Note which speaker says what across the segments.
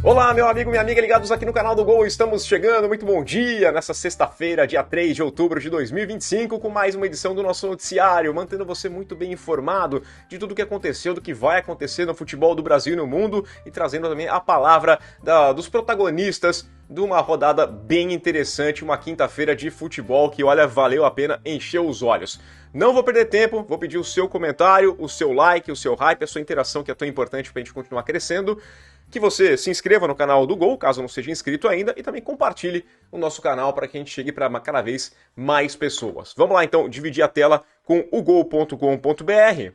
Speaker 1: Olá, meu amigo, minha amiga, ligados aqui no canal do Gol, estamos chegando, muito bom dia, nessa sexta-feira, dia 3 de outubro de 2025, com mais uma edição do nosso noticiário, mantendo você muito bem informado de tudo o que aconteceu, do que vai acontecer no futebol do Brasil e no mundo, e trazendo também a palavra dos protagonistas de uma rodada bem interessante, uma quinta-feira de futebol que, olha, valeu a pena encher os olhos. Não vou perder tempo, vou pedir o seu comentário, o seu like, o seu hype, a sua interação que é tão importante pra gente continuar crescendo. Que você se inscreva no canal do Gol, caso não seja inscrito ainda, e também compartilhe o nosso canal para que a gente chegue para cada vez mais pessoas. Vamos lá então dividir a tela com o gol.com.br.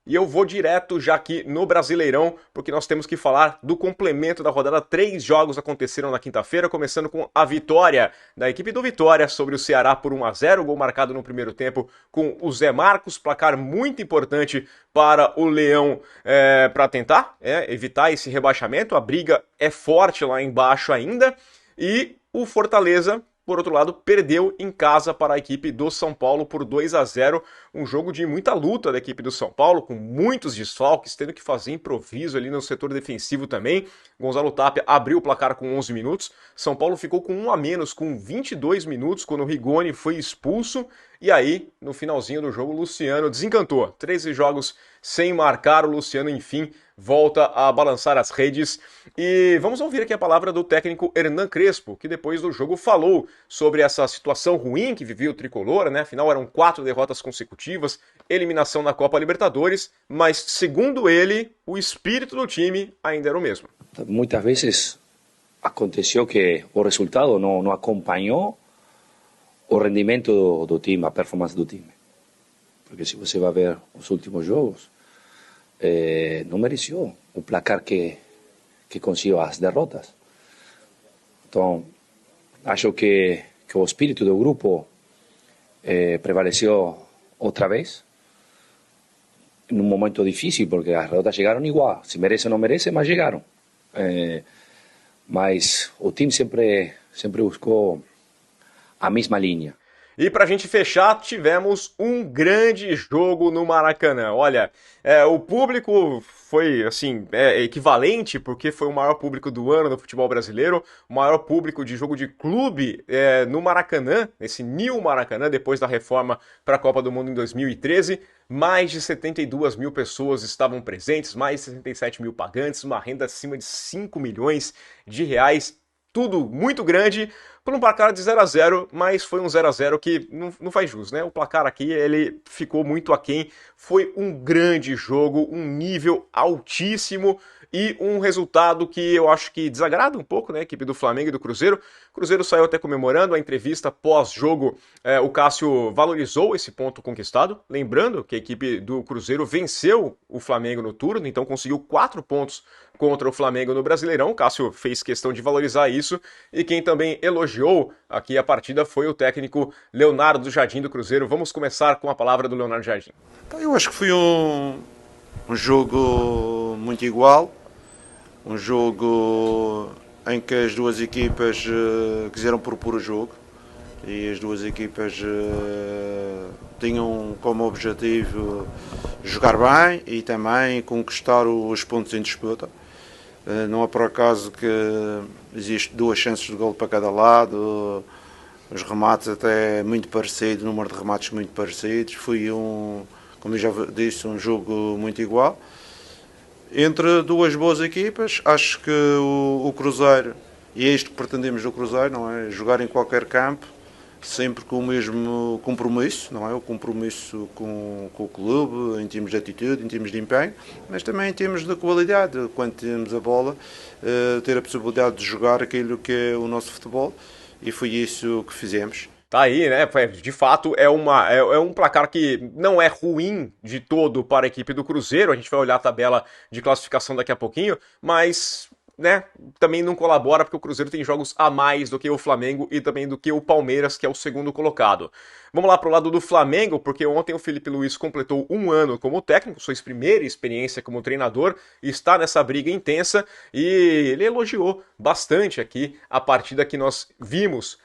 Speaker 1: E eu vou direto já aqui no Brasileirão, porque nós temos que falar do complemento da rodada. 3 jogos aconteceram na quinta-feira, começando com a vitória da equipe do Vitória sobre o Ceará por 1-0, gol marcado no primeiro tempo com o Zé Marcos, placar muito importante para o Leão para tentar evitar esse rebaixamento. A briga é forte lá embaixo ainda, e o Fortaleza, por outro lado, perdeu em casa para a equipe do São Paulo por 2-0, um jogo de muita luta da equipe do São Paulo, com muitos desfalques, tendo que fazer improviso ali no setor defensivo também. Gonzalo Tapia abriu o placar com 11 minutos, São Paulo ficou com 1 a menos com 22 minutos, quando o Rigoni foi expulso, e aí, no finalzinho do jogo, o Luciano desencantou. 13 jogos sem marcar, o Luciano, enfim, volta a balançar as redes. E vamos ouvir aqui a palavra do técnico Hernan Crespo, que depois do jogo falou sobre essa situação ruim que vivia o Tricolor, né? Afinal, eram 4 derrotas consecutivas, eliminação na Copa Libertadores, mas, segundo ele, o espírito do time ainda era o mesmo.
Speaker 2: Muitas vezes aconteceu que o resultado não acompanhou o rendimento do time, a performance do time. Porque se você vai ver os últimos jogos, não mereceu o placar que conseguiu as derrotas. Então, acho que o espírito do grupo prevaleceu outra vez, num momento difícil, porque as derrotas chegaram igual. Se merece ou não merece, mas chegaram. Mas o time sempre buscou a mesma linha.
Speaker 1: E pra gente fechar, tivemos um grande jogo no Maracanã. Olha, o público foi, assim, equivalente, porque foi o maior público do ano no futebol brasileiro, o maior público de jogo de clube no Maracanã, nesse New Maracanã, depois da reforma para a Copa do Mundo em 2013. Mais de 72 mil pessoas estavam presentes, mais de 67 mil pagantes, uma renda acima de 5 milhões de reais. Tudo muito grande, por um placar de 0-0, mas foi um 0-0 que não faz jus, né? O placar aqui, ele ficou muito aquém, foi um grande jogo, um nível altíssimo e um resultado que eu acho que desagrada um pouco, né? A equipe do Flamengo e do Cruzeiro. O Cruzeiro saiu até comemorando a entrevista pós-jogo, o Cássio valorizou esse ponto conquistado, lembrando que a equipe do Cruzeiro venceu o Flamengo no turno, então conseguiu 4 pontos contra o Flamengo no Brasileirão. O Cássio fez questão de valorizar isso, e quem também elogiou aqui a partida foi o técnico Leonardo Jardim do Cruzeiro. Vamos começar com a palavra do Leonardo Jardim.
Speaker 3: Eu acho que foi um jogo muito igual, um jogo em que as duas equipas quiseram propor o jogo, e as duas equipas tinham como objetivo jogar bem e também conquistar os pontos em disputa. Não é por acaso que existe 2 chances de gol para cada lado, os remates até muito parecidos, o número de remates muito parecidos. Foi como eu já disse, um jogo muito igual. Entre duas boas equipas, acho que o Cruzeiro, e é isto que pretendemos do Cruzeiro, não é? Jogar em qualquer campo, sempre com o mesmo compromisso, não é? O compromisso com o clube, em termos de atitude, em termos de empenho, mas também em termos de qualidade, quando temos a bola, ter a possibilidade de jogar aquilo que é o nosso futebol, e foi isso que fizemos.
Speaker 1: Tá aí, né? De fato, é um placar que não é ruim de todo para a equipe do Cruzeiro. A gente vai olhar a tabela de classificação daqui a pouquinho, mas, né, também não colabora porque o Cruzeiro tem jogos a mais do que o Flamengo e também do que o Palmeiras, que é o segundo colocado. Vamos lá pro lado do Flamengo, porque ontem o Felipe Luiz completou 1 ano como técnico, sua primeira experiência como treinador, e está nessa briga intensa, e ele elogiou bastante aqui a partida que nós vimos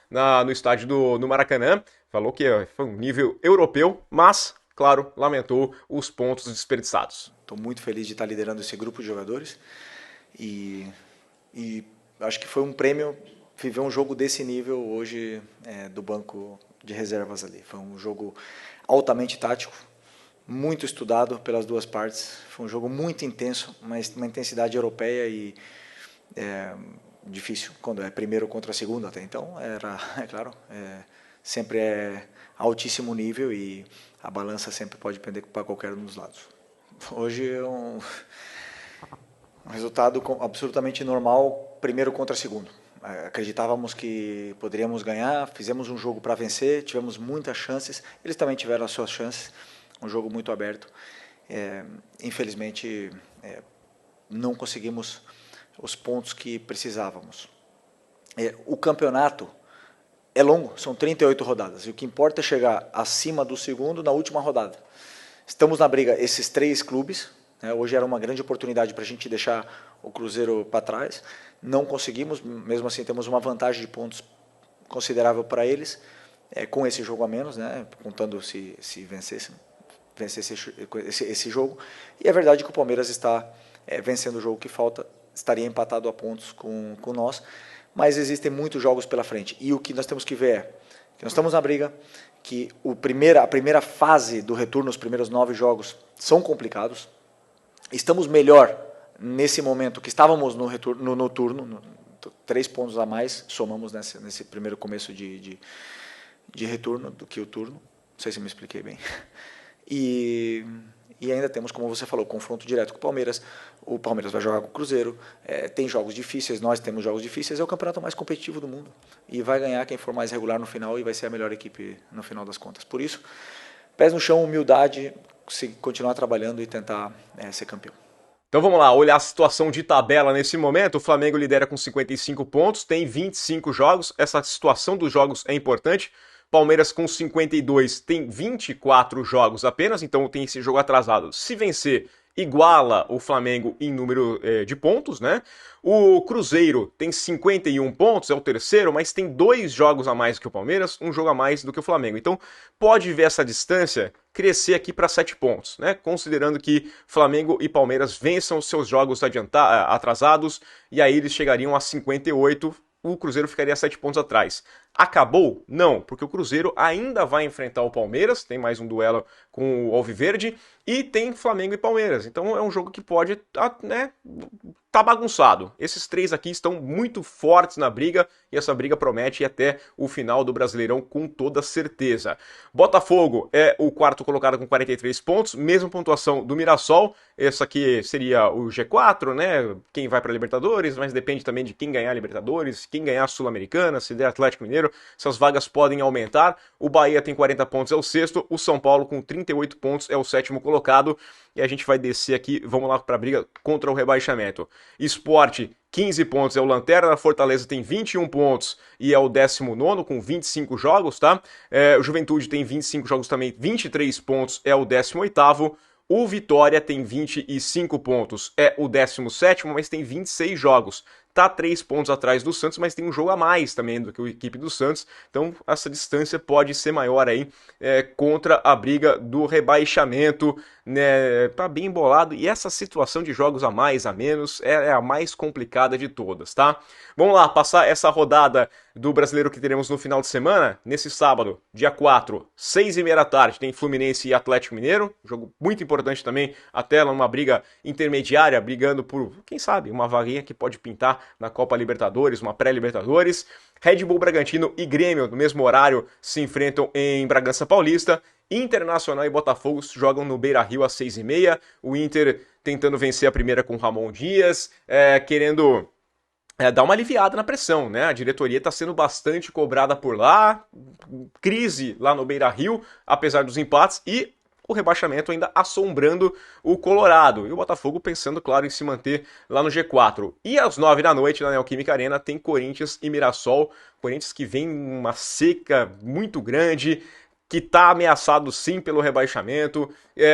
Speaker 1: no estádio no Maracanã. Falou que foi um nível europeu, mas, claro, lamentou os pontos desperdiçados.
Speaker 4: Estou muito feliz de estar liderando esse grupo de jogadores, e E acho que foi um prêmio viver um jogo desse nível hoje do banco de reservas ali. Foi um jogo altamente tático, muito estudado pelas duas partes. Foi um jogo muito intenso, mas uma intensidade europeia e difícil quando é primeiro contra segundo até então. É claro, sempre é altíssimo nível e a balança sempre pode pender para qualquer um dos lados. Hoje é um resultado absolutamente normal, primeiro contra segundo. Acreditávamos que poderíamos ganhar, fizemos um jogo para vencer, tivemos muitas chances, eles também tiveram as suas chances, um jogo muito aberto. Infelizmente, não conseguimos os pontos que precisávamos. O campeonato é longo, são 38 rodadas, e o que importa é chegar acima do segundo na última rodada. Estamos na briga, esses 3 clubes, hoje era uma grande oportunidade para a gente deixar o Cruzeiro para trás, não conseguimos, mesmo assim temos uma vantagem de pontos considerável para eles, com esse jogo a menos, contando se vencesse esse jogo, e é verdade que o Palmeiras está vencendo o jogo que falta, estaria empatado a pontos com nós, mas existem muitos jogos pela frente, e o que nós temos que ver é que nós estamos na briga, que a primeira fase do retorno, os primeiros 9 jogos são complicados, estamos melhor nesse momento que estávamos no turno, 3 pontos a mais somamos nesse primeiro começo de retorno do que o turno, não sei se me expliquei bem, e ainda temos, como você falou, confronto direto com o Palmeiras vai jogar com o Cruzeiro, tem jogos difíceis, nós temos jogos difíceis, é o campeonato mais competitivo do mundo, e vai ganhar quem for mais regular no final, e vai ser a melhor equipe no final das contas, por isso, pés no chão, humildade, continuar trabalhando e tentar ser campeão.
Speaker 1: Então vamos lá, olhar a situação de tabela nesse momento. O Flamengo lidera com 55 pontos, tem 25 jogos. Essa situação dos jogos é importante. Palmeiras com 52 tem 24 jogos apenas, então tem esse jogo atrasado. Se vencer, iguala o Flamengo em número de pontos, né? O Cruzeiro tem 51 pontos, é o terceiro, mas tem 2 jogos a mais que o Palmeiras, um jogo a mais do que o Flamengo. Então pode ver essa distância crescer aqui para 7 pontos, né? Considerando que Flamengo e Palmeiras vençam seus jogos atrasados, e aí eles chegariam a 58, o Cruzeiro ficaria 7 pontos atrás. Acabou? Não, porque o Cruzeiro ainda vai enfrentar o Palmeiras, tem mais um duelo com o Alviverde, e tem Flamengo e Palmeiras. Então é um jogo que pode, tá bagunçado. Esses 3 aqui estão muito fortes na briga, e essa briga promete ir até o final do Brasileirão com toda certeza. Botafogo é o 4º colocado com 43 pontos, mesma pontuação do Mirassol. Essa aqui seria o G4, né? Quem vai para a Libertadores, mas depende também de quem ganhar a Libertadores, quem ganhar a Sul-Americana, se der Atlético Mineiro, essas vagas podem aumentar. O Bahia tem 40 pontos, é o 6º, o São Paulo com 38 pontos é o 7º colocado, e a gente vai descer aqui, vamos lá para a briga contra o rebaixamento. Sport, 15 pontos, é o Lanterna. Fortaleza tem 21 pontos e é o 19º com 25 jogos, tá? O Juventude tem 25 jogos também, 23 pontos, é o 18º. O Vitória tem 25 pontos, é o 17º, mas tem 26 jogos. Tá 3 pontos atrás do Santos, mas tem um jogo a mais também do que a equipe do Santos. Então essa distância pode ser maior aí contra a briga do rebaixamento, né? Tá bem embolado, e essa situação de jogos a mais, a menos, é a mais complicada de todas, tá? Vamos lá, passar essa rodada do Brasileiro que teremos no final de semana. Nesse sábado, dia 4, 6h30 da tarde, tem Fluminense e Atlético Mineiro. Jogo muito importante também, até numa briga intermediária, brigando por, quem sabe, uma vaguinha que pode pintar na Copa Libertadores, uma pré-Libertadores. Red Bull Bragantino e Grêmio, no mesmo horário, se enfrentam em Bragança Paulista. Internacional e Botafogo jogam no Beira-Rio às 6h30. O Inter tentando vencer a primeira com Ramon Dias, querendo dar uma aliviada na pressão, né? A diretoria está sendo bastante cobrada por lá, crise lá no Beira-Rio, apesar dos empates, e o rebaixamento ainda assombrando o Colorado. E o Botafogo pensando, claro, em se manter lá no G4. E às 9 da noite, na Neoquímica Arena, tem Corinthians e Mirassol. Corinthians que vem uma seca muito grande, que está ameaçado sim pelo rebaixamento.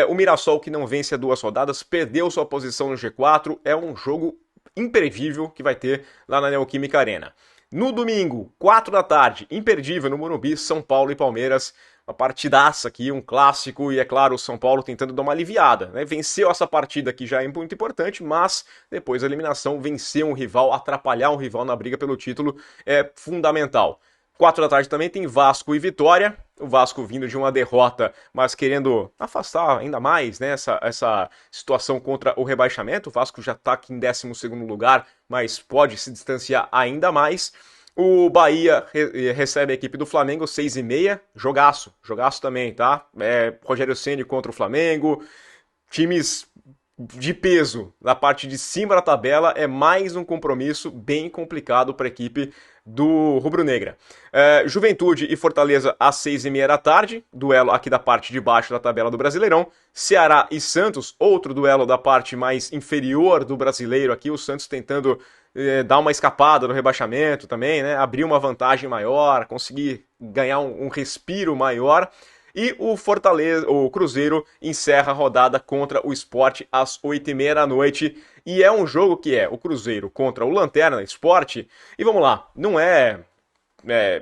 Speaker 1: O Mirassol, que não vence há 2 rodadas, perdeu sua posição no G4. É um jogo imprevível que vai ter lá na Neoquímica Arena. No domingo, 4 da tarde, imperdível no Morumbi, São Paulo e Palmeiras. uma partidaça aqui, um clássico, e é claro, o São Paulo tentando dar uma aliviada, né? Venceu essa partida que já é muito importante, mas depois da eliminação, vencer um rival, atrapalhar um rival na briga pelo título é fundamental. 4 da tarde também tem Vasco e Vitória, o Vasco vindo de uma derrota, mas querendo afastar ainda mais, né, essa situação contra o rebaixamento. O Vasco já está aqui em 12º lugar, mas pode se distanciar ainda mais. O Bahia recebe a equipe do Flamengo, 6h30, jogaço também, tá? Rogério Ceni contra o Flamengo, times de peso na parte de cima da tabela, é mais um compromisso bem complicado para a equipe do Rubro-Negra. Juventude e Fortaleza às 6h30 da tarde, duelo aqui da parte de baixo da tabela do Brasileirão. Ceará e Santos, outro duelo da parte mais inferior do brasileiro aqui, o Santos tentando dar uma escapada no rebaixamento também, né? Abrir uma vantagem maior, conseguir ganhar um respiro maior. E o Cruzeiro encerra a rodada contra o Sport às 8h30 da noite. E é um jogo que é o Cruzeiro contra o Lanterna Sport. E vamos lá, não é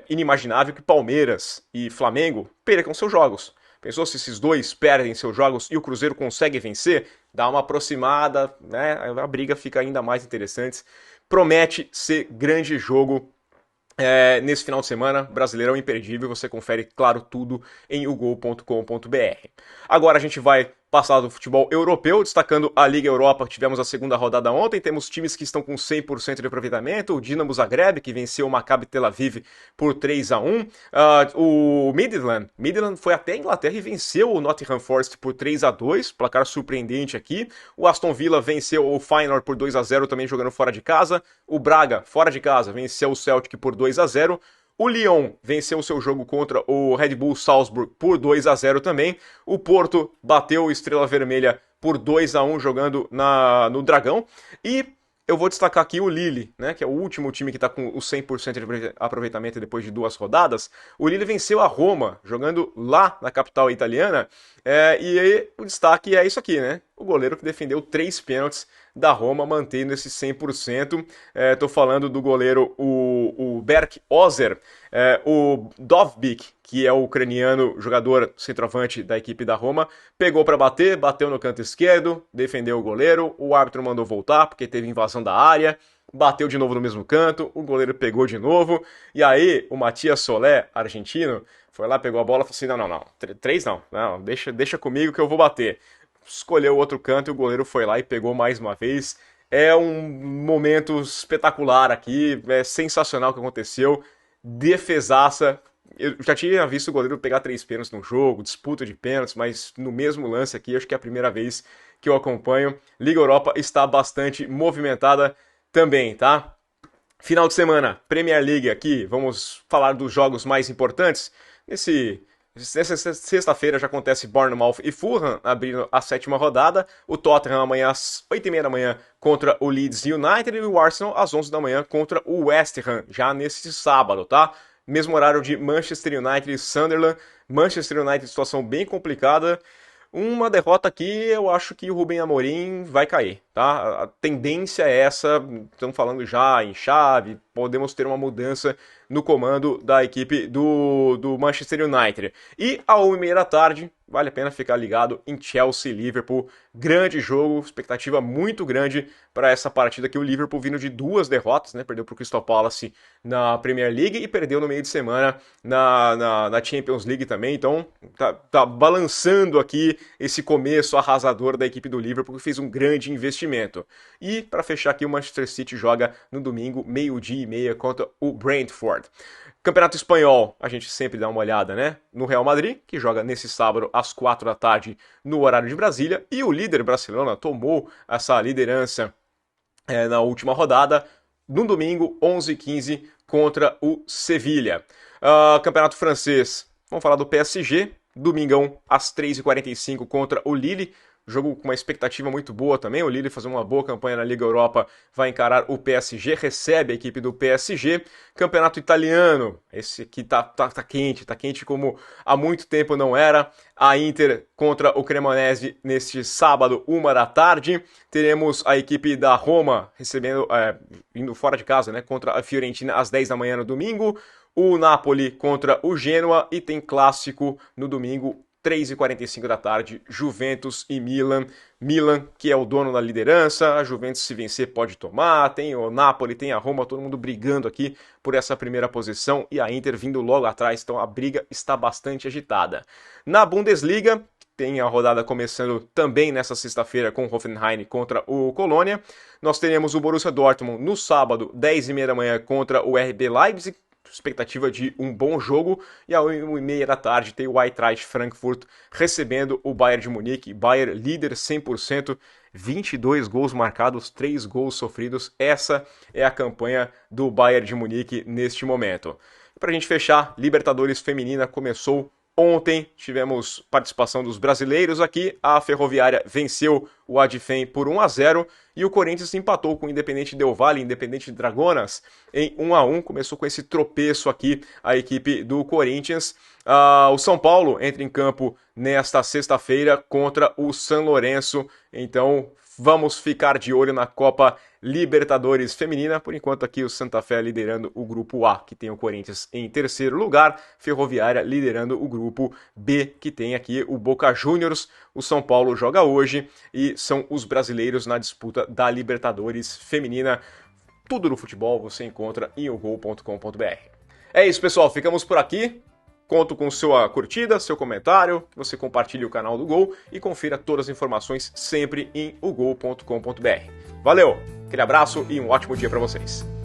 Speaker 1: inimaginável que Palmeiras e Flamengo percam seus jogos. Pensou se esses dois perdem seus jogos e o Cruzeiro consegue vencer? Dá uma aproximada, né? A briga fica ainda mais interessante. Promete ser grande jogo nesse final de semana. Brasileirão imperdível, você confere, claro, tudo em ugol.com.br. Agora a gente vai passar do futebol europeu, destacando a Liga Europa. Tivemos a segunda rodada ontem, temos times que estão com 100% de aproveitamento, o Dinamo Zagreb, que venceu o Maccabi Tel Aviv por 3-1, o Midland foi até a Inglaterra e venceu o Nottingham Forest por 3-2, placar surpreendente aqui. O Aston Villa venceu o Feyenoord por 2-0, também jogando fora de casa. O Braga, fora de casa, venceu o Celtic por 2-0. O Lyon venceu o seu jogo contra o Red Bull Salzburg por 2-0 também. O Porto bateu o Estrela Vermelha por 2-1 jogando no Dragão. E eu vou destacar aqui o Lille, né, que é o último time que está com o 100% de aproveitamento depois de 2 rodadas. O Lille venceu a Roma, jogando lá na capital italiana. E aí, o destaque é isso aqui, né? O goleiro que defendeu 3 pênaltis da Roma, mantendo esse 100%. Tô falando do goleiro, o Berk Ozer, o Dovbyk, que é o ucraniano jogador centroavante da equipe da Roma, pegou para bater, bateu no canto esquerdo, defendeu o goleiro, o árbitro mandou voltar porque teve invasão da área, bateu de novo no mesmo canto, o goleiro pegou de novo, e aí o Matias Solé, argentino, foi lá, pegou a bola e falou assim, não, 3 não, deixa comigo que eu vou bater. Escolheu o outro canto e o goleiro foi lá e pegou mais uma vez. É um momento espetacular aqui, é sensacional o que aconteceu, defesaça. Eu já tinha visto o goleiro pegar 3 pênaltis no jogo, disputa de pênaltis, mas no mesmo lance aqui, acho que é a primeira vez que eu acompanho. Liga Europa está bastante movimentada também, tá? Final de semana, Premier League aqui, vamos falar dos jogos mais importantes. Nessa sexta-feira já acontece Bournemouth e Fulham abrindo a 7ª rodada. O Tottenham amanhã às 8h30 da manhã contra o Leeds United e o Arsenal às 11 da manhã contra o West Ham, já nesse sábado, tá? Mesmo horário de Manchester United e Sunderland. Manchester United, situação bem complicada. Uma derrota aqui, eu acho que o Rubem Amorim vai cair, tá? A tendência é essa, estamos falando já em chave, podemos ter uma mudança no comando da equipe do Manchester United. E à 1h30 da tarde, vale a pena ficar ligado em Chelsea e Liverpool. Grande jogo, expectativa muito grande para essa partida aqui. O Liverpool vindo de 2 derrotas, né? Perdeu para o Crystal Palace na Premier League e perdeu no meio de semana na Champions League também. Então tá balançando aqui esse começo arrasador da equipe do Liverpool, que fez um grande investimento. E para fechar aqui, o Manchester City joga no domingo, 12h30 contra o Brentford. Campeonato Espanhol, a gente sempre dá uma olhada, né? No Real Madrid, que joga nesse sábado às 4 da tarde no horário de Brasília. E o líder Barcelona tomou essa liderança na última rodada, no domingo, 11h15, contra o Sevilha. Campeonato Francês, vamos falar do PSG. Domingão, às 3h45, contra o Lille. Jogo com uma expectativa muito boa também. O Lille fazer uma boa campanha na Liga Europa, vai encarar o PSG, recebe a equipe do PSG. Campeonato Italiano, esse aqui tá quente como há muito tempo não era. A Inter contra o Cremonese neste sábado, 1h da tarde. Teremos a equipe da Roma recebendo, indo fora de casa, né, contra a Fiorentina às 10 da manhã no domingo. o Napoli contra o Genoa e tem clássico no domingo, 3h45 da tarde, Juventus e Milan. Milan, que é o dono da liderança, a Juventus, se vencer, pode tomar, tem o Napoli, tem a Roma, todo mundo brigando aqui por essa primeira posição e a Inter vindo logo atrás, então a briga está bastante agitada. Na Bundesliga, tem a rodada começando também nessa sexta-feira com o Hoffenheim contra o Colônia. Nós teremos o Borussia Dortmund no sábado, 10h30 da manhã, contra o RB Leipzig. Expectativa de um bom jogo. E às 1h30 da tarde tem o Eintracht Frankfurt recebendo o Bayern de Munique. Bayern líder 100%, 22 gols marcados, 3 gols sofridos. Essa é a campanha do Bayern de Munique neste momento. Para a gente fechar, Libertadores Feminina começou ontem, tivemos participação dos brasileiros aqui, a Ferroviária venceu o Adfem por 1-0 e o Corinthians empatou com o Independente Del Valle, Independente Dragonas, em 1-1, começou com esse tropeço aqui a equipe do Corinthians. O São Paulo entra em campo nesta sexta-feira contra o San Lourenço, então vamos ficar de olho na Copa Libertadores Feminina. Por enquanto aqui o Santa Fé liderando o grupo A, que tem o Corinthians em terceiro lugar. Ferroviária liderando o grupo B, que tem aqui o Boca Juniors. O São Paulo joga hoje e são os brasileiros na disputa da Libertadores Feminina. Tudo no futebol você encontra em ogol.com.br. É isso, pessoal. Ficamos por aqui. Conto com sua curtida, seu comentário, que você compartilhe o canal do Gol e confira todas as informações sempre em ogol.com.br. Valeu, aquele abraço e um ótimo dia para vocês.